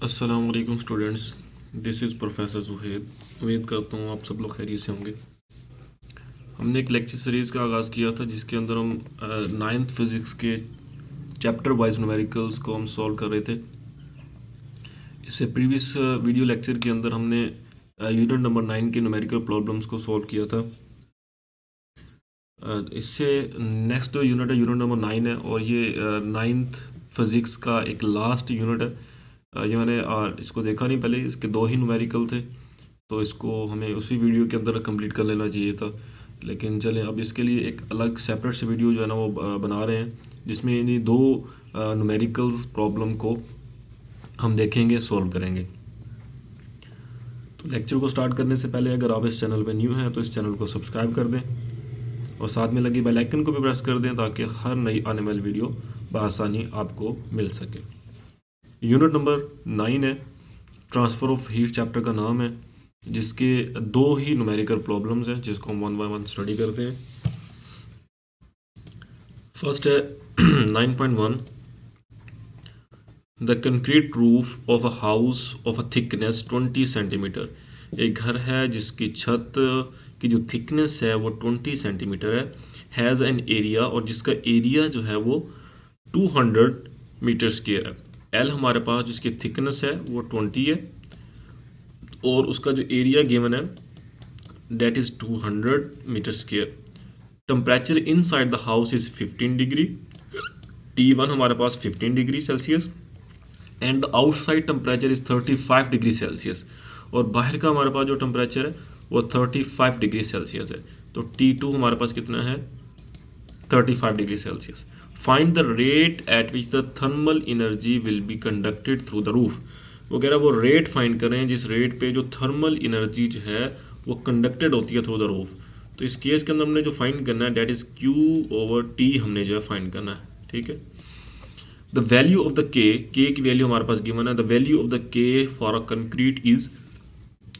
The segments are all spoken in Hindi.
अस्सलाम वालेकुम स्टूडेंट्स, दिस इज़ प्रोफेसर जुहैद। उम्मीद करता हूँ आप सब लोग खैरियत से होंगे। हमने एक लेक्चर सीरीज़ का आगाज़ किया था जिसके अंदर हम नाइन्थ फिज़िक्स के चैप्टर वाइज न्यूमेरिकल्स को हम सॉल्व कर रहे थे। इससे प्रीवियस वीडियो लेक्चर के अंदर हमने यूनिट नंबर 9 के न्यूमेरिकल प्रॉब्लम्स को सॉल्व किया था। इससे नेक्स्ट यूनिट है यूनिट नंबर 9 है और ये नाइन्थ फिज़िक्स का एक लास्ट यूनिट है। ये मैंने इसको देखा नहीं पहले, इसके 2 ही न्यूमेरिकल थे तो इसको हमें उसी वीडियो के अंदर कंप्लीट कर लेना चाहिए था। लेकिन चलें, अब इसके लिए एक अलग सेपरेट से वीडियो जो है ना वो बना रहे हैं जिसमें इन्हीं 2 न्यूमेरिकल्स प्रॉब्लम को हम देखेंगे, सॉल्व करेंगे। तो लेक्चर को स्टार्ट करने से पहले अगर आप इस चैनल पर न्यू हैं तो इस चैनल को सब्सक्राइब कर दें और साथ में लगी बेल आइकन को भी प्रेस कर दें ताकि हर नई आने वाली वीडियो बआसानी आपको मिल सके। यूनिट नंबर 9 है, ट्रांसफ़र ऑफ हीट चैप्टर का नाम है, जिसके 2 ही न्यूमेरिकल प्रॉब्लम्स हैं जिसको हम 1 बाय 1 स्टडी करते हैं। फर्स्ट है 9.1, the concrete roof of a house of a thickness 20 centimetre. एक घर है जिसकी छत की जो थिकनेस है वो 20 सेंटीमीटर है, हैज़ एन एरिया, और जिसका एरिया जो है वो 200 मीटर स्क्वायर है। एल हमारे पास जिसकी थिकनेस है वो 20 है और उसका जो एरिया गिवन है that is 200 metre square. Temperature inside the house is 15 degree, T1 हमारे पास 15 degree Celsius and the outside temperature is 35 degree Celsius, और बाहर का हमारे पास जो टेम्परेचर है वो 35 डिग्री सेल्सियस है। तो T2 हमारे पास कितना है, 35 degree Celsius. Find the rate at which the thermal energy will be conducted through the roof. वो कह रहा है वो रेट फाइंड करें जिस रेट पे जो थर्मल एनर्जी जो है वो कंडक्टेड होती है थ्रू द रूफ। तो इस केस के अंदर हमने जो फाइंड करना है डेट इज़ Q/T हमने जो है फाइंड करना है, ठीक है। द वैल्यू ऑफ द के की वैल्यू हमारे पास गिवन है। The value of the K for a concrete is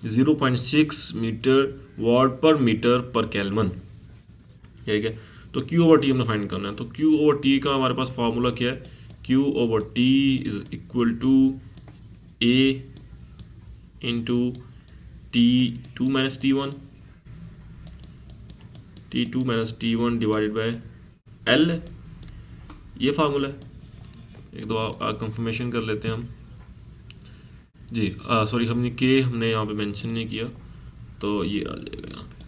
0.6 metre watt per metre पर केल्विन, ठीक है। तो Q/T हमने फाइंड करना है। तो Q/T का हमारे पास फार्मूला क्या है, Q/T is equal to A into T2 minus T1, T2 minus T1 divided by L, ये फार्मूला है। एक दो कंफर्मेशन कर लेते हैं हम जी। सॉरी, हमने यहाँ पे मेंशन नहीं किया, तो ये आ जाएगा यहाँ पे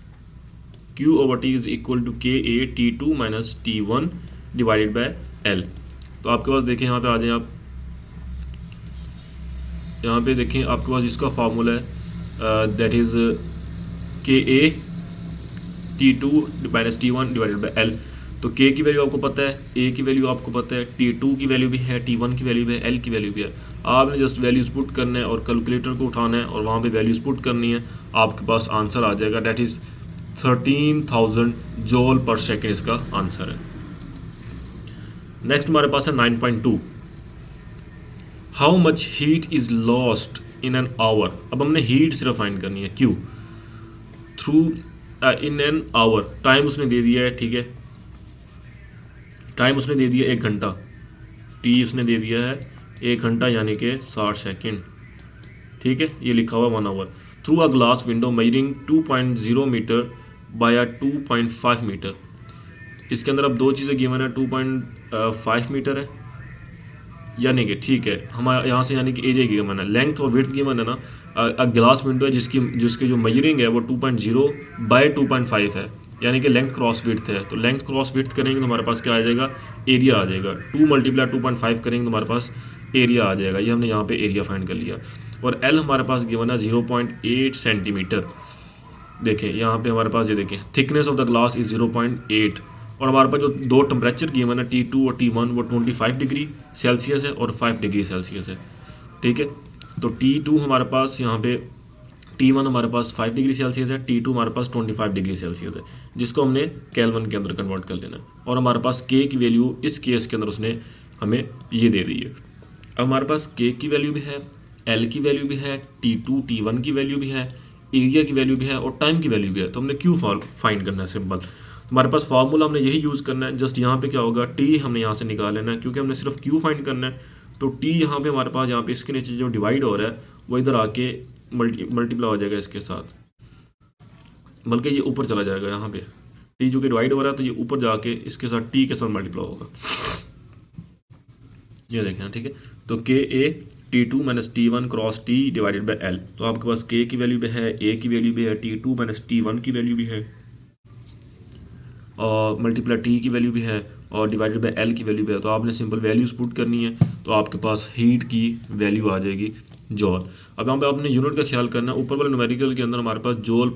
Q/T is equal to KA T2 minus T1 divided by L। तो आपके पास देखें, यहाँ पे आ जाएं आप, यहाँ पे देखें आपके पास इसका फार्मूला है that is KA T2 minus T1 divided by L। तो K की वैल्यू आपको पता है, A की वैल्यू आपको पता है, T2 की वैल्यू भी है, T1 की वैल्यू भी है, L की वैल्यू भी है। आपने जस्ट वैल्यूज़ पुट करना है और कैलकुलेटर को उठाना है और वहाँ पे वैल्यूज़ पुट करनी है, आपके पास आंसर आ जाएगा। डेट इज़ 13,000 जॉल पर सेकेंड इसका आंसर है। नेक्स्ट हमारे पास है 9.2, how much heat is lost in an hour. अब हमने हीट सिर्फ फाइंड करनी है, Q through in an hour. Time उसने दे दिया है, ठीक है, टाइम उसने दे दिया 1 घंटा, T उसने दे दिया है 1 घंटा यानी कि 60 सेकेंड, ठीक है। ये लिखा हुआ 1 hour through a glass window measuring 2.0 metre by 2.5 metre. इसके अंदर अब 2 चीज़ें गिवन है, 2.5 मीटर है यानी कि, ठीक है, हमारे यहाँ से यानी कि एरिया गिवन है, लेंथ और विड्थ गिवन है ना। ग्लास विंडो है जिसकी जो मेजरिंग है वो 2.0 बाय 2.5 है यानी कि लेंथ क्रॉस विड्थ है। तो लेंथ क्रॉस विड्थ करेंगे तो हमारे पास क्या आ जाएगा, एरिया आ जाएगा। 2 मल्टीप्लाई 2.5 करेंगे तो हमारे पास एरिया आ जाएगा। ये हमने यहाँ पे एरिया फाइंड कर लिया। और L हमारे पास गिवन है 0.8 सेंटीमीटर। देखें यहाँ पे हमारे पास, ये देखें, thickness of the glass is 0.8 और हमारे पास जो 2 टेम्परेचर गिवन है T2 और T1 वो 25 डिग्री सेल्सियस है और 5 डिग्री सेल्सियस है, ठीक है। तो T2 हमारे पास यहाँ पे, T1 हमारे पास 5 डिग्री सेल्सियस है, T2 हमारे पास 25 डिग्री सेल्सियस है, जिसको हमने केल्विन के अंदर कन्वर्ट कर लेना है। और हमारे पास K की वैल्यू इस केस के अंदर उसने हमें ये दे दी है। अब हमारे पास K की वैल्यू भी है, L की वैल्यू भी है, T2 T1 की वैल्यू भी है, एरिया की वैल्यू भी है और टाइम की वैल्यू भी है। तो हमने Q फाइंड करना है, सिंपल। हमारे पास फार्मूला हमने यही यूज़ करना है। जस्ट यहाँ पे क्या होगा, T हमने यहाँ से निकाल लेना है क्योंकि हमने सिर्फ Q फाइंड करना है। तो टी यहाँ पे हमारे पास, यहाँ पे इसके नीचे जो डिवाइड हो रहा है वो इधर आके मल्टीप्लाई हो जाएगा इसके साथ, बल्कि ये ऊपर चला जाएगा। यहाँ पे टी जो कि डिवाइड हो रहा है तो ये ऊपर जाके इसके साथ टी के साथ मल्टीप्लाई होगा, ये देखें, ठीक है। तो K A T two minus T one cross T divided by L, तो आपके पास के की वैल्यू भी है, ए की वैल्यू भी है, T two minus T one की वैल्यू भी है, और मल्टीप्लाई टी की वैल्यू भी है, और डिवाइडेड बाई एल की वैल्यू भी है। तो आपने सिंपल वैल्यूज पुट करनी है, तो आपके पास हीट की वैल्यू आ जाएगी जॉल। अब यहाँ पे आपने यूनिट का ख्याल करना है। ऊपर वाले न्यूमेरिकल के अंदर हमारे पास जोल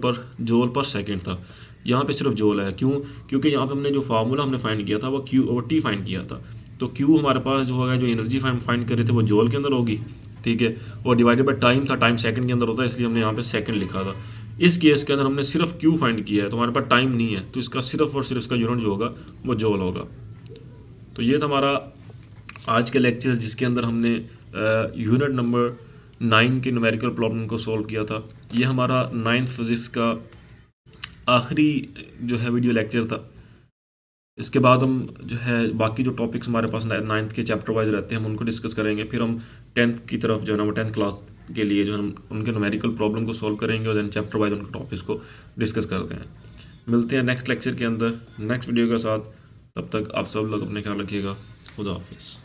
पर सेकंड था, यहाँ पे सिर्फ जोल है। क्यों? क्योंकि यहाँ पे हमने जो फार्मूला हमने फाइंड किया था वो क्यू और टी फाइंड किया था। तो क्यू हमारे पास जो होगा, जो एनर्जी फाइंड कर रहे थे वो जोल के अंदर होगी, ठीक है। और डिवाइडेड बाई टाइम था, टाइम सेकंड के अंदर होता है, इसलिए हमने यहाँ पे सेकंड लिखा था। इस केस के अंदर हमने सिर्फ क्यू फाइंड किया है, तो हमारे पास टाइम नहीं है, तो इसका सिर्फ और सिर्फ इसका यूनिट जो होगा वो जोल होगा। तो ये था हमारा आज का लेक्चर, जिसके अंदर हमने यूनिट नंबर 9 के न्यूमेरिकल प्रॉब्लम को सॉल्व किया था। ये हमारा 9th फिजिक्स का आखिरी जो है वीडियो लेक्चर था। इसके बाद हम जो है बाकी जो टॉपिक्स हमारे पास 9th के चैप्टर वाइज रहते हैं हम उनको डिस्कस करेंगे। फिर हम 10th की तरफ जो है ना, वो 10th क्लास के लिए जो हम उनके न्यूमेरिकल प्रॉब्लम को सॉल्व करेंगे, और देन चैप्टर वाइज उनके टॉपिक्स को डिस्कस करते हैं। मिलते हैं नेक्स्ट लेक्चर के अंदर नेक्स्ट वीडियो के साथ। तब तक आप सब लोग अपने ख्याल रखिएगा। खुदा हाफिज़।